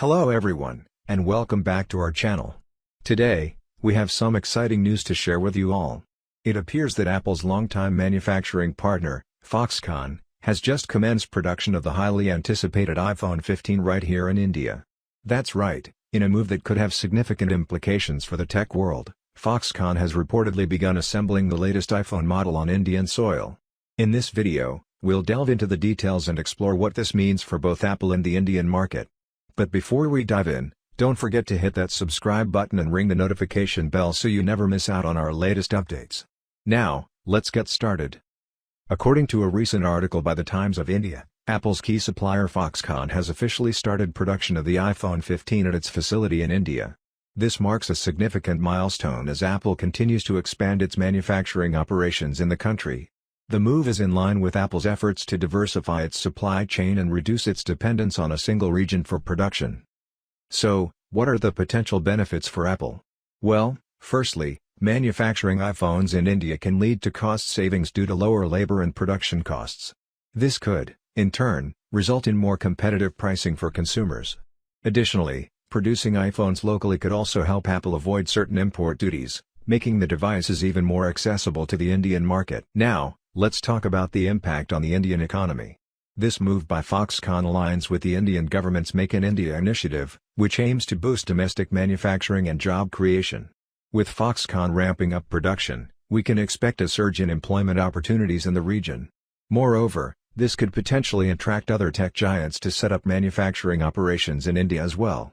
Hello everyone, and welcome back to our channel. Today, we have some exciting news to share with you all. It appears that Apple's longtime manufacturing partner, Foxconn, has just commenced production of the highly anticipated iPhone 15 right here in India. That's right, in a move that could have significant implications for the tech world, Foxconn has reportedly begun assembling the latest iPhone model on Indian soil. In this video, we'll delve into the details and explore what this means for both Apple and the Indian market. But before we dive in, don't forget to hit that subscribe button and ring the notification bell so you never miss out on our latest updates. Now, let's get started. According to a recent article by the Times of India, Apple's key supplier Foxconn has officially started production of the iPhone 15 at its facility in India. This marks a significant milestone as Apple continues to expand its manufacturing operations in the country. The move is in line with Apple's efforts to diversify its supply chain and reduce its dependence on a single region for production. So, what are the potential benefits for Apple? Well, firstly, manufacturing iPhones in India can lead to cost savings due to lower labor and production costs. This could, in turn, result in more competitive pricing for consumers. Additionally, producing iPhones locally could also help Apple avoid certain import duties, making the devices even more accessible to the Indian market. Now, let's talk about the impact on the Indian economy. This move by Foxconn aligns with the Indian government's Make in India initiative, which aims to boost domestic manufacturing and job creation. With Foxconn ramping up production, we can expect a surge in employment opportunities in the region. Moreover, this could potentially attract other tech giants to set up manufacturing operations in India as well.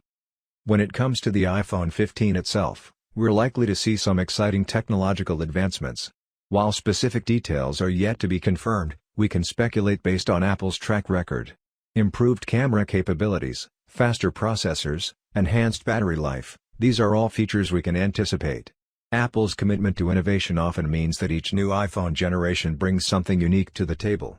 When it comes to the iPhone 15 itself, we're likely to see some exciting technological advancements. While specific details are yet to be confirmed, we can speculate based on Apple's track record. Improved camera capabilities, faster processors, enhanced battery life, these are all features we can anticipate. Apple's commitment to innovation often means that each new iPhone generation brings something unique to the table.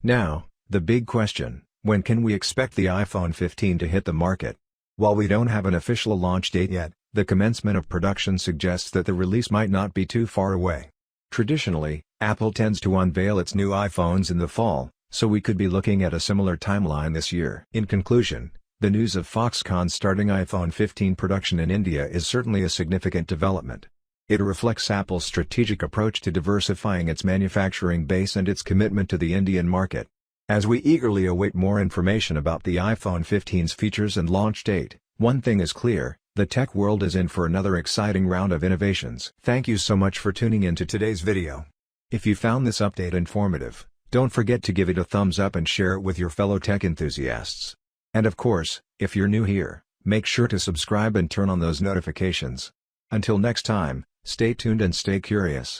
Now, the big question, when can we expect the iPhone 15 to hit the market? While we don't have an official launch date yet, the commencement of production suggests that the release might not be too far away. Traditionally, Apple tends to unveil its new iPhones in the fall, so we could be looking at a similar timeline this year. In conclusion, the news of Foxconn starting iPhone 15 production in India is certainly a significant development. It reflects Apple's strategic approach to diversifying its manufacturing base and its commitment to the Indian market. As we eagerly await more information about the iPhone 15's features and launch date, one thing is clear: the tech world is in for another exciting round of innovations. Thank you so much for tuning in to today's video. If you found this update informative, don't forget to give it a thumbs up and share it with your fellow tech enthusiasts. And of course, if you're new here, make sure to subscribe and turn on those notifications. Until next time, stay tuned and stay curious.